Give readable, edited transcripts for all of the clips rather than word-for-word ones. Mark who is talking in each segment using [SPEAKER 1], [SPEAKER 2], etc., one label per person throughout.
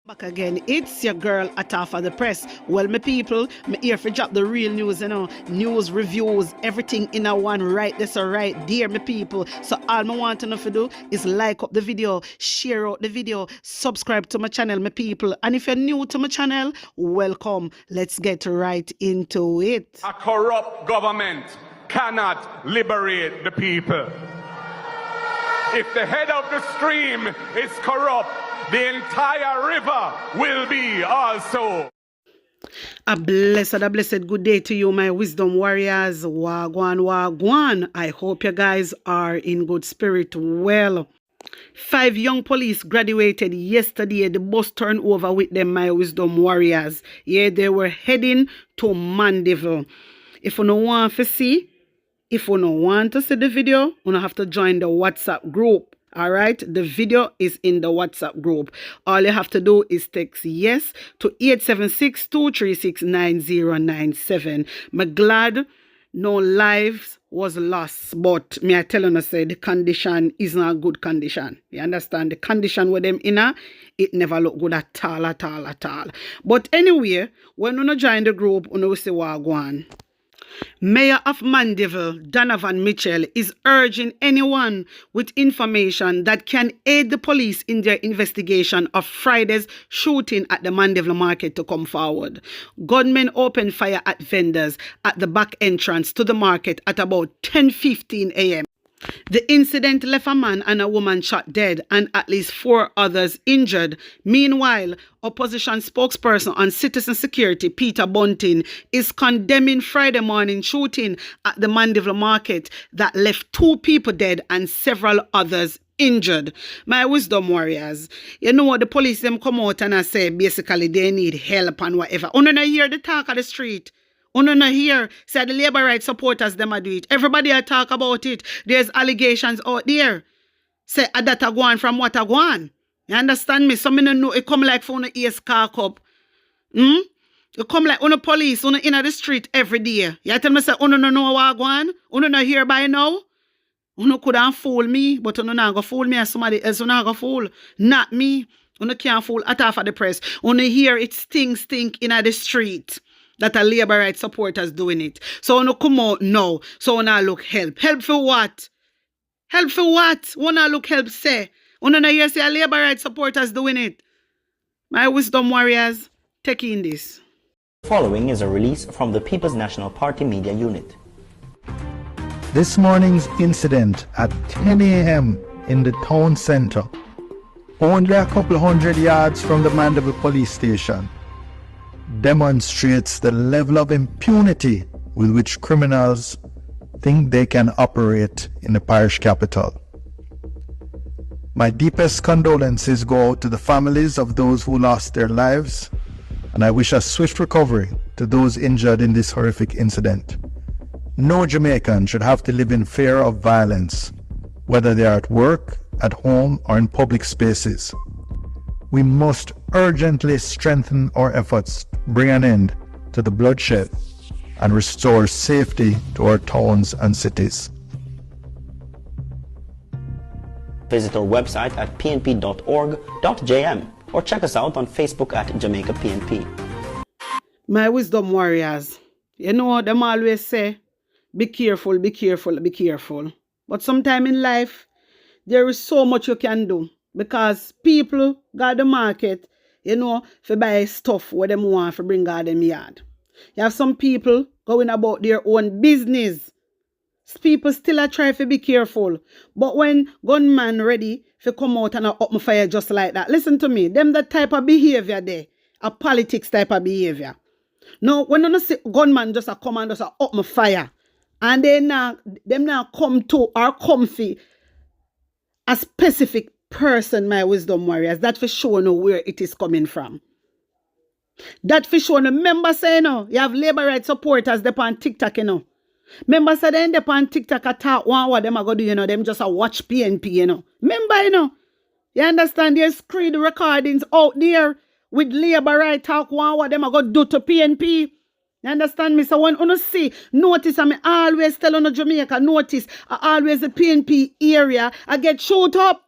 [SPEAKER 1] Back again, it's your girl Atafa the Press. Well, my people, me here for drop the real news, news, reviews, everything in a one right this or right there, my people. So all me want to know to do is like up the video, share out the video, subscribe to my channel, my people. And if you're new to my channel, welcome. Let's get right into it.
[SPEAKER 2] A corrupt government cannot liberate the people. If the head of the stream is corrupt, the entire river will be also.
[SPEAKER 1] A blessed good day to you, my wisdom warriors. Wagwan, wagwan. I hope you guys are in good spirit. Well, 5 young police graduated yesterday. The bus turned over with them, my wisdom warriors. Yeah, they were heading to Mandeville. If you don't want to see, the video, you have to join the WhatsApp group. All right, the video is in the WhatsApp group. All you have to do is text yes to 876-236-9097. I'm glad no lives was lost, but me I tell you, say the condition is not a good condition. You understand? The condition with them in it never look good at all. But anyway, when you join the group, you know say what go on. Mayor of Mandeville, Donovan Mitchell, is urging anyone with information that can aid the police in their investigation of Friday's shooting at the Mandeville market to come forward. Gunmen opened fire at vendors at the back entrance to the market at about 10:15 a.m. The incident left a man and a woman shot dead and at least 4 others injured. Meanwhile, opposition spokesperson on citizen security, Peter Bunting, is condemning Friday morning shooting at the Mandeville market that left 2 people dead and several others injured. My wisdom warriors, you know what the police them come out and I say basically they need help and whatever. You don't hear the talk of the street. You don't hear, say the labor rights supporters them a do it. Everybody a talk about it. There's allegations out there. Say that a go on from what a go on. You understand me? Some know it come like for a ears car cup. It come like on a police, on in the street every day. You tell me say, no know what go on? You no hear by now? You couldn't fool me, but you not go fool me as somebody else. You not go fool. Not me. You can't fool at half of the press. You hear it stink in the street. That a labor rights supporters doing it. So no come out now. So now look help. Help for what? Help for what? Wanna look help say. Wanna hear say a labor rights supporters doing it. My wisdom warriors, take in this.
[SPEAKER 3] Following is a release from the People's National Party Media Unit.
[SPEAKER 4] This morning's incident at 10 a.m. in the town center, only a couple hundred yards from the Mandeville police station, demonstrates the level of impunity with which criminals think they can operate in the parish capital. My deepest condolences go out to the families of those who lost their lives, and I wish a swift recovery to those injured in this horrific incident. No Jamaican should have to live in fear of violence, whether they are at work, at home, or in public spaces. We must urgently strengthen our efforts to bring an end to the bloodshed and restore safety to our towns and cities.
[SPEAKER 3] Visit our website at pnp.org.jm or check us out on Facebook at Jamaica PNP.
[SPEAKER 1] My wisdom warriors, you know them always say, be careful. But sometime in life, there is so much you can do. Because people got the market, for buy stuff what them want for bring out them yard. You have some people going about their own business. People still are trying to be careful. But when gunman ready to come out and up my fire just like that, listen to me, them that type of behavior there, a politics type of behavior. No, when you see gunman just a come and just a up my fire, and them now come to or comfy a specific person, my wisdom warriors, that for sure know where it is coming from. That for sure, remember say, you have labor rights supporters there on TikTok, Remember say they on TikTok attack one what them are going to do, them just a watch PNP, Remember, you understand, there's screen recordings out there with labor right talk one what them are going to do to PNP. You understand me? So when you see, notice, I always tell on Jamaica, notice, always the PNP area, I get shoot up.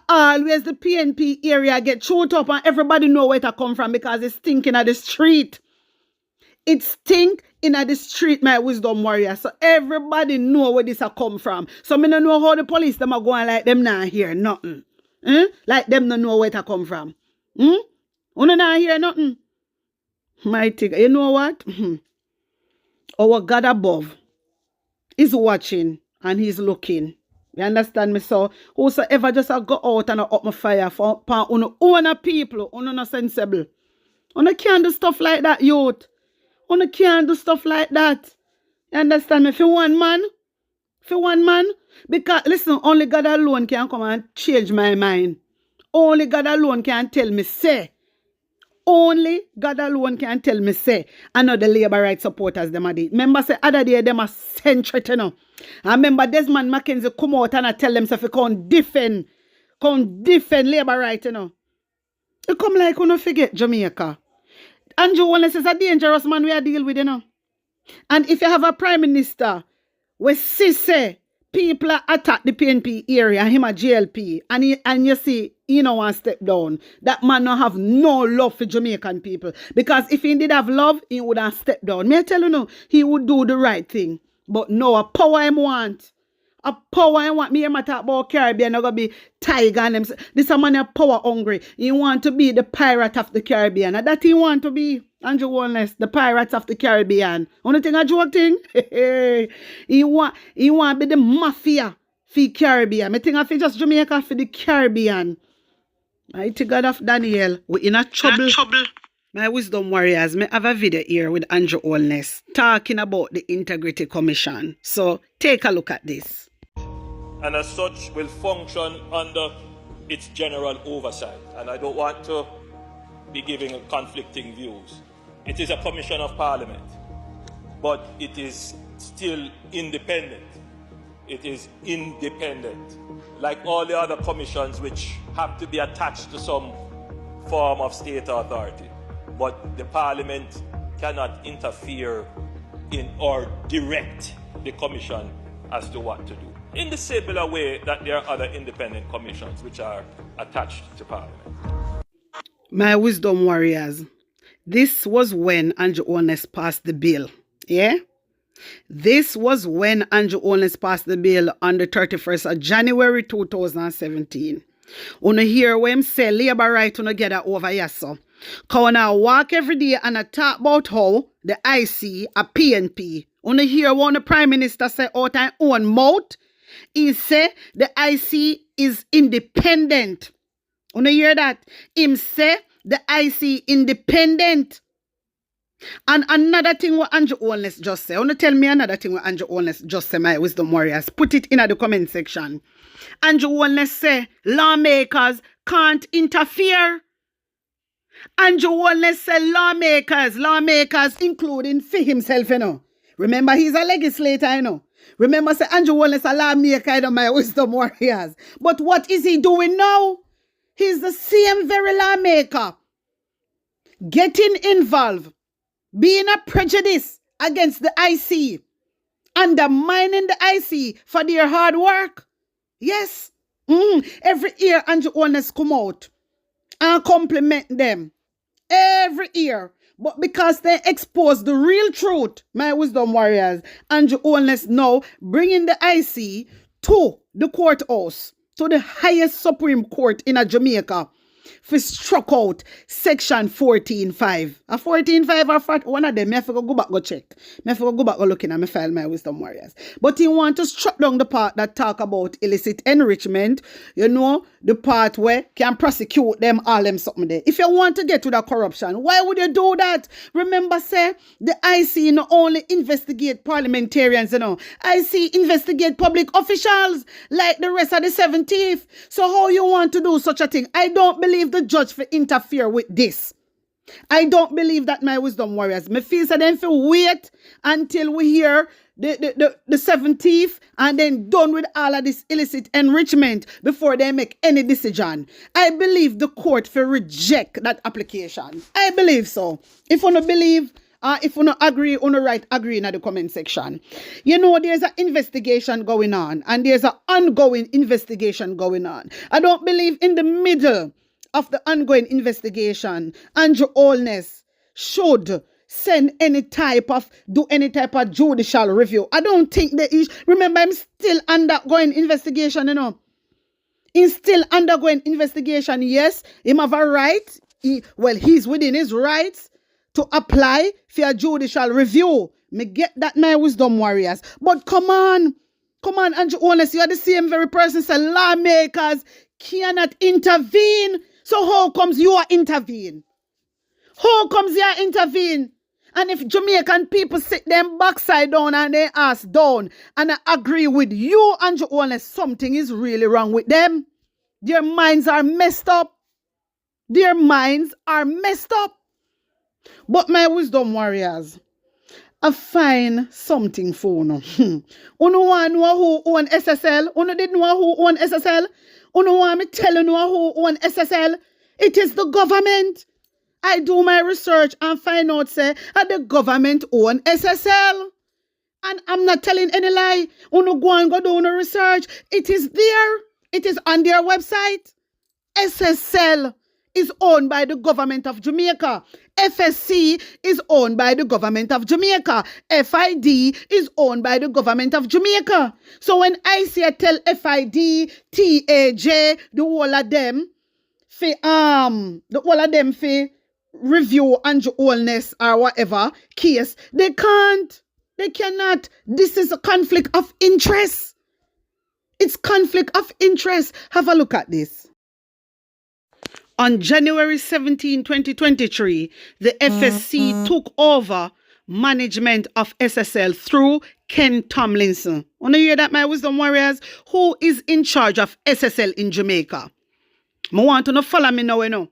[SPEAKER 1] Always the PNP area get chewed up and everybody know where to come from because it's stinking at the street. It stink in the street, my wisdom warrior. So everybody know where this a come from. So me no know how the police them are going like them not hear nothing. Like them no know where to come from. You not hear nothing. Mighty, you know what? Our God above is watching and he's looking. You understand me? So whosoever just go out and up my fire for own people, not sensible. You can't do stuff like that, youth. You can't do stuff like that. You understand me? For one man, because listen, only God alone can come and change my mind. Only God alone can tell me, say. Only God alone can tell me, say. I know the labor rights supporters, them are did. Remember, say, other day, them are century, you know. I remember Desmond Mackenzie come out and I tell them, say, if you can't defend labor rights, you know. You come like, you don't forget Jamaica. Andrew Wallace is a dangerous man we are deal with, you know. And if you have a prime minister, we see, say, people attack the PNP area, him a GLP, and you see, he no want step down. That man no have no love for Jamaican people. Because if he did have love, he would have stepped down. Me I tell you no, he would do the right thing. But no, a power him want. A power him want. Me hear talk about Caribbean, not gonna be tiger and them. This a man a power hungry. He want to be the pirate of the Caribbean. And that he want to be. Andrew Wallace, the pirates of the Caribbean. Only thing a joke thing? he want to be the mafia for the Caribbean. I think I feel just Jamaica for the Caribbean. Mighty God of Daniel, we in a trouble. My wisdom warriors, me have a video here with Andrew Holness talking about the Integrity Commission. So take a look at this.
[SPEAKER 5] And as such will function under its general oversight. And I don't want to be giving conflicting views. It is a commission of parliament, but it is still independent. It is independent, like all the other commissions which have to be attached to some form of state authority. But the parliament cannot interfere in or direct the commission as to what to do. In the similar way that there are other independent commissions which are attached to parliament.
[SPEAKER 1] My wisdom warriors, this was when Andrew Holness passed the bill. Yeah? This was when Andrew Holness passed the bill on the 31st of January 2017. Una hear when him say labor right una get that over here, so. Cause I walk every day and I talk about how the IC a PNP. Una hear when the Prime Minister say out and own mouth. He say the IC is independent. Una hear that? Him say the IC independent. And another thing what Andrew Holness just say. Wanna tell me another thing what Andrew Holness just say, my wisdom warriors. Put it in the comment section. Andrew Holness say lawmakers can't interfere. Andrew Holness say lawmakers including for himself, you know. Remember he's a legislator, you know. Remember say Andrew Holness a lawmaker, you know, my wisdom warriors. But what is he doing now? He's the same very lawmaker. Getting involved. Being a prejudice against the IC, undermining the IC for their hard work. Yes. Every year Andrew Holness come out and compliment them. Every year. But because they expose the real truth, my wisdom warriors, Andrew Holness now bringing the IC to the courthouse, to the highest Supreme Court in Jamaica, for struck out section 14.5. A 14.5 or one of them, I have to go back go check. I have to go back go look in my file, my wisdom warriors. But he want to struck down the part that talk about illicit enrichment, you know, the part where can prosecute them, all them something there. If you want to get to the corruption, why would you do that? Remember, say, the IC not only investigate parliamentarians, you know, IC investigate public officials like the rest of the 17th. So how you want to do such a thing? I don't believe the judge for interfere with this. I don't believe that, my wisdom warriors. Me feel so them for wait until we hear the 17th and then done with all of this illicit enrichment before they make any decision. I believe the court for reject that application. I believe so. If you don't believe, If you not agree, you not write agree in the comment section. You know, there's an investigation going on, and there's an ongoing investigation going on. I don't believe in the middle of the ongoing investigation, Andrew Holness should do any type of judicial review. I don't think there is. Remember, I'm still undergoing investigation, you know. He's still undergoing investigation. Yes, he have a right. He's within his rights to apply for a judicial review. Me get that, my wisdom warriors. But come on, Andrew Holness, you are the same very person. So lawmakers cannot intervene. So how comes you are intervene? How comes you are intervene? And if Jamaican people sit them backside down and they ass down and I agree with you, Andrew Holness, something is really wrong with them. Their minds are messed up. Their minds are messed up. But my wisdom warriors, I find something for you. Uno want know who own SSL? Uno didn't know who own SSL? Uno want me tell you who own SSL? It is the government. I do my research and find out say that the government own SSL. And I'm not telling any lie. Uno go and go do no research. It is there. It is on their website. SSL is owned by the government of Jamaica. FSC is owned by the government of Jamaica. FID is owned by the government of Jamaica. So when I say I tell FID, TAJ, the whole of them for review Andrew Holness or whatever case, they can't. They cannot. This is a conflict of interest. It's conflict of interest. Have a look at this. On January 17, 2023, the FSC took over management of SSL through Ken Tomlinson. Want to hear that, my wisdom warriors? Who is in charge of SSL in Jamaica? I want to follow me now, you know.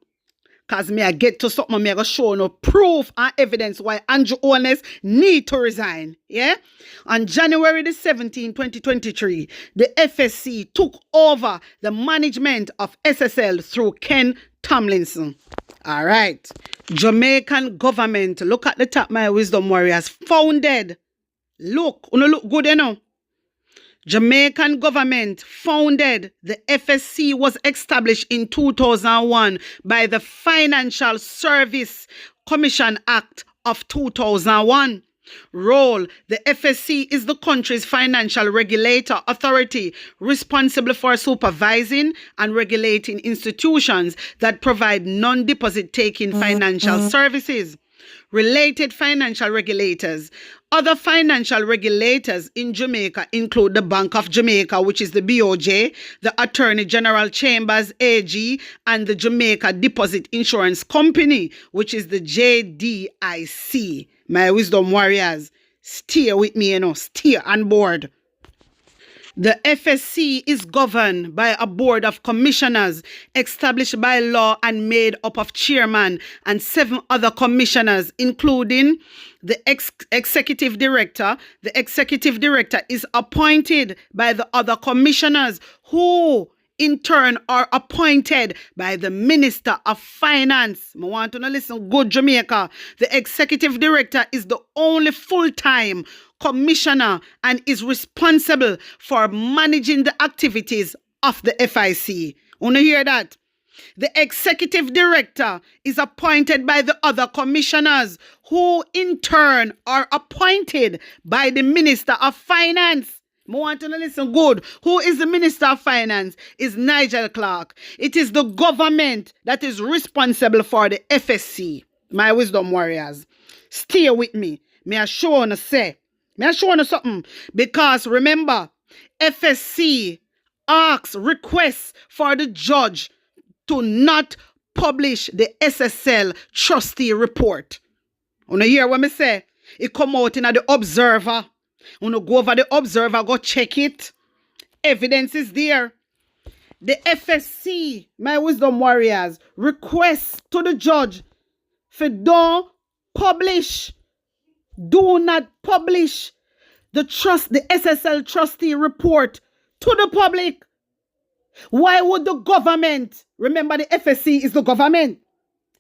[SPEAKER 1] Because I get to something, I go show no proof and evidence why Andrew Holness need to resign. Yeah? On January the 17th, 2023, the FSC took over the management of SSL through Ken Tomlinson. All right. Jamaican government, look at the top, my wisdom warriors, founded. Look good, you know. Jamaican government founded. The FSC was established in 2001 by the Financial Service Commission Act of 2001. Role: the FSC is the country's financial regulator authority responsible for supervising and regulating institutions that provide non-deposit taking financial services. Related financial regulators. Other financial regulators in Jamaica include the Bank of Jamaica, which is the BOJ, the Attorney General Chambers, AG, and the Jamaica Deposit Insurance Company, which is the JDIC. My wisdom warriors, steer with me, you know, steer on board. The FSC is governed by a board of commissioners established by law and made up of chairman and 7 other commissioners, including the executive director. The executive director is appointed by the other commissioners, who in turn are appointed by the Minister of Finance. I want to listen good, Jamaica. The executive director is the only full-time commissioner and is responsible for managing the activities of the FIC. Want to hear that? The executive director is appointed by the other commissioners, who in turn are appointed by the Minister of Finance. I want to listen good. Who is the Minister of Finance? Is Nigel Clark. It is the government that is responsible for the FSC. My wisdom warriors, stay with me. May I show you something? Because remember, FSC requests for the judge to not publish the SSL trustee report. You hear what I say? It come out in the Observer. You go over the Observer, go check it. Evidence is there. The FSC, my wisdom warriors, requests to the judge for don't publish. Do not publish the SSL trustee report to the public. Why would the government, remember the FSC is the government,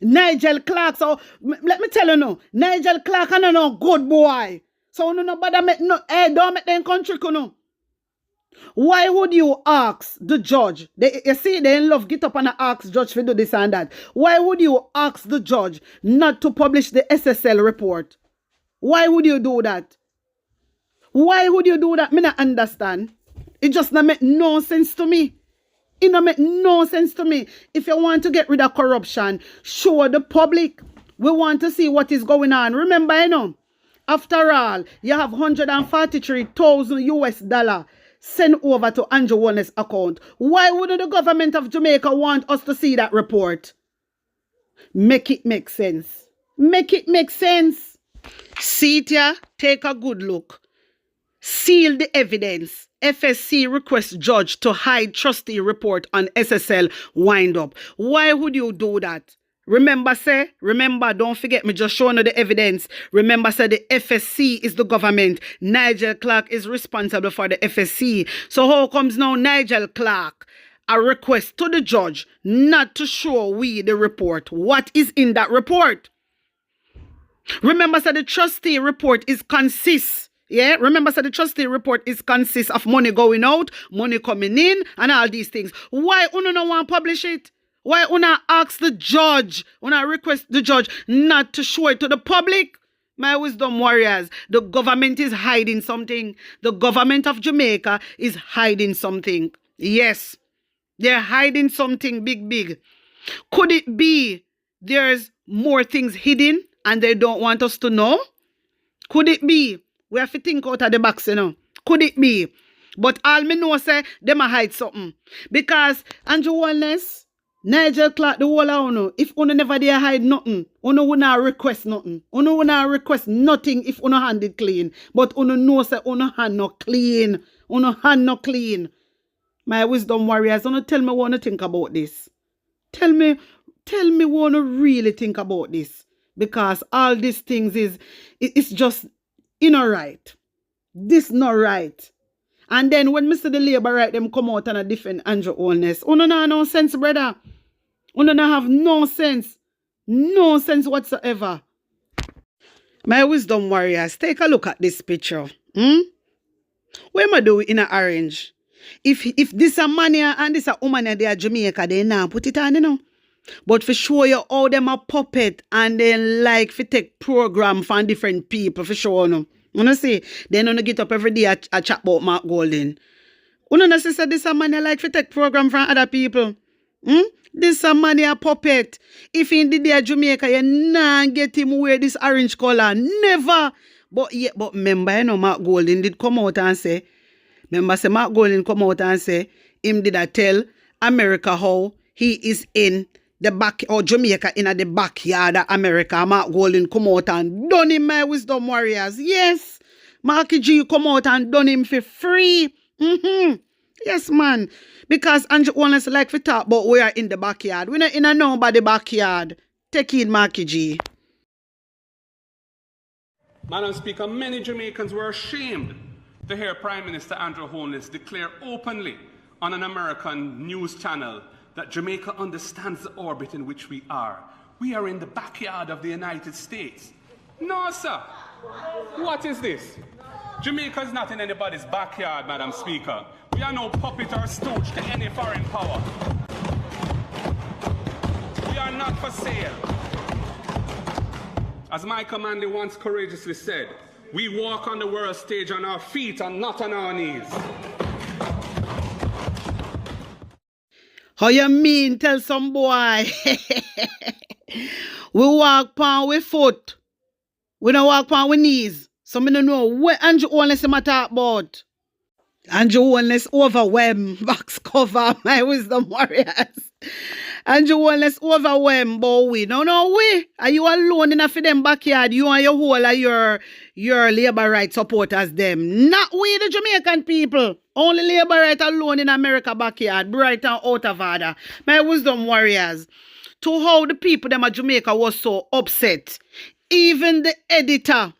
[SPEAKER 1] Nigel Clark, so let me tell you now, Nigel Clark and no good boy. So no bother make no don't make them country no. Why would you ask the judge? You see, they in love get up and ask judge to do this and that. Why would you ask the judge not to publish the SSL report? Why would you do that? Why would you do that? Me not understand. It just not make no sense to me. It don't make no sense to me. If you want to get rid of corruption, show the public. We want to see what is going on. Remember, you know, after all, you have $143,000 sent over to Andrew Warner's account. Why wouldn't the government of Jamaica want us to see that report? Make it make sense. Make it make sense. See it here, take a good look. Seal the evidence. FSC requests judge to hide trustee report on SSL wind-up. Why would you do that? Remember, don't forget me just showing you the evidence. Remember, the FSC is the government. Nigel Clark is responsible for the FSC. So how comes now Nigel Clark a request to the judge not to show we the report? What is in that report? Remember, the trustee report is consists. Yeah, remember, the trustee report is consists of money going out, money coming in, and all these things. Why uno no want to publish it? Why una ask the judge, una request the judge not to show it to the public? My wisdom warriors, the government is hiding something. The government of Jamaica is hiding something. Yes, they're hiding something big. Could it be there's more things hidden and they don't want us to know? Could it be? We have to think out of the box, you know. Could it be? But all me know say, them a hide something. Because Andrew Wellness, Nigel Clark, the whole of uno, if uno never dare hide nothing, uno will not request nothing. Uno will not request nothing if uno hand it clean. But uno know say uno hand not clean. Uno hand not clean. My wisdom warriors, uno tell me what you think about this. Tell me what you really think about this. Because all these things it's just right. This not right. And then when Mr. the Labour right, them come out and defend Andrew Holness. Uno not have no sense, brother. Uno not have no sense. No sense whatsoever. My wisdom warriors, take a look at this picture. What am I doing in an orange? If this a man here and this a woman here, they are Jamaica, they now put it on, you know. But for show you how them a puppet and then like for take program from different people for show you. You know see, they don't get up every day a chat about Mark Golden. You know see this a man like for take program from other people. This a man a puppet. If in the day Jamaica, you nah get him wear this orange color. Never. But remember, you know, Mark Golden did come out and say, Mark Golden come out and say, him did a tell America how he is in the back, or Jamaica in the backyard of America. Mark Golden come out and done him, my wisdom warriors. Yes. Marky G come out and done him for free. Yes, man. Because Andrew Wallace like to talk about we are in the backyard. We're not in a nobody backyard. Take in Marky G.
[SPEAKER 2] Madam Speaker, many Jamaicans were ashamed to hear Prime Minister Andrew Holness declare openly on an American news channel that Jamaica understands the orbit in which we are. We are in the backyard of the United States. No, sir. What is this? Jamaica is not in anybody's backyard, Madam Speaker. We are no puppet or stooge to any foreign power. We are not for sale. As my commander once courageously said, we walk on the world stage on our feet and not on our knees.
[SPEAKER 1] How you mean tell some boy? We walk on with foot. We don't walk on with knees. So me don't know what Andrew Holness him a talk about. Andrew Holness overwhelmed. Box cover, my wisdom warriors. Andrew Holness overwhelmed, but we. No, we. Are you alone in a for them backyard? You and your whole of your labor rights supporters them. Not we the Jamaican people. Only labor right alone in America backyard. Bright and out of order. My wisdom warriors. To how the people them of Jamaica was so upset. Even the editor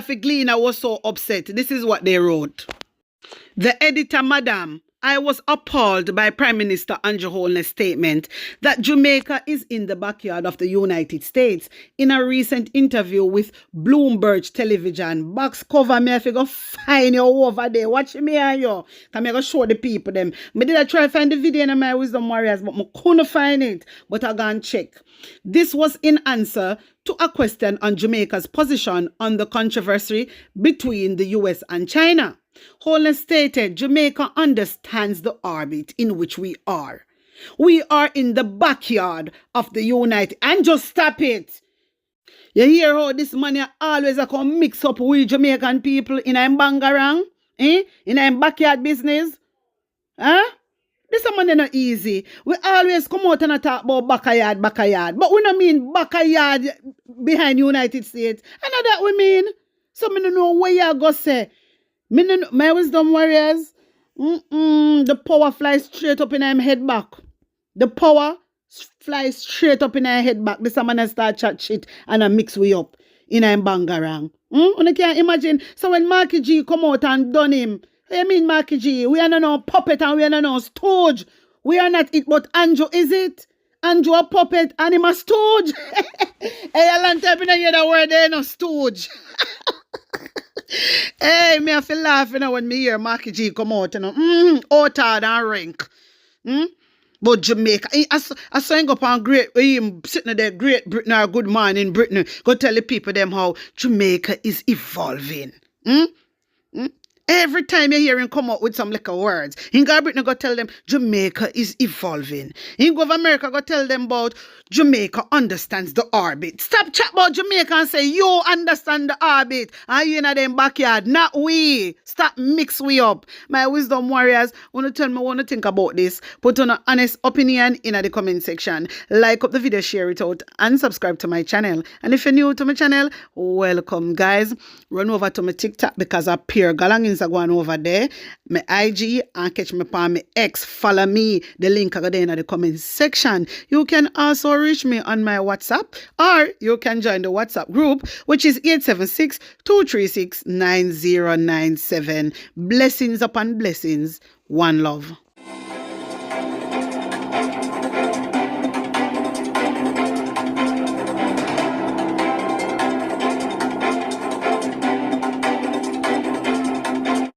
[SPEAKER 1] for Gleaner was so upset. This is what they wrote. The editor, madam, I was appalled by Prime Minister Andrew Holness's statement that Jamaica is in the backyard of the United States. In a recent interview with Bloomberg Television, box cover me, I figure find you over there. Watch me and you. Come here, show the people them. Me did I try to find the video in my Wisdom Warriors, but I couldn't find it. But I go and check. This was in answer to a question on Jamaica's position on the controversy between the US and China. Holness stated Jamaica understands the orbit in which we are. We are in the backyard of the United... And just stop it. You hear how this money always come mix up with Jamaican people in a bangarang? In a backyard business? Huh? This money not easy. We always come out and talk about backyard. But we don't mean backyard behind United States. I know that we mean. So I don't know what you go say. My Wisdom Warriors, the power flies straight up in my head back. The power flies straight up in my head back. This man start chat shit and I mix we up in a bangarang. You can't imagine. So when Marky G come out and done him, I mean Marky G, we are not no puppet and we are not no stooge. We are not it, but Andrew is it? Andrew a puppet and him a stooge. Hey, a long time in hear the word there, no stooge. Hey, me I feel laughing when me hear Marky G come out, you know. Outard and rank. But Jamaica, I saw him go up on sitting there, Great Britain or Good Morning Britain, go tell the people them how Jamaica is evolving. Every time you hear him come up with some little words, in go Britain go tell them Jamaica is evolving. In go America go tell them about Jamaica understands the orbit. Stop chat about Jamaica and say you understand the orbit. And you in them backyard, not we. Stop mix we up. My Wisdom Warriors, want to tell me what you think about this. Put on an honest opinion in the comment section. Like up the video, share it out, and subscribe to my channel. And if you're new to my channel, welcome guys. Run over to my TikTok because I peer galangins are going over there. My IG and catch me on my X. Follow me. The link I got there in the comment section. You can also reach me on my WhatsApp, or you can join the WhatsApp group, which is 876-236-9097. Blessings upon blessings. One love.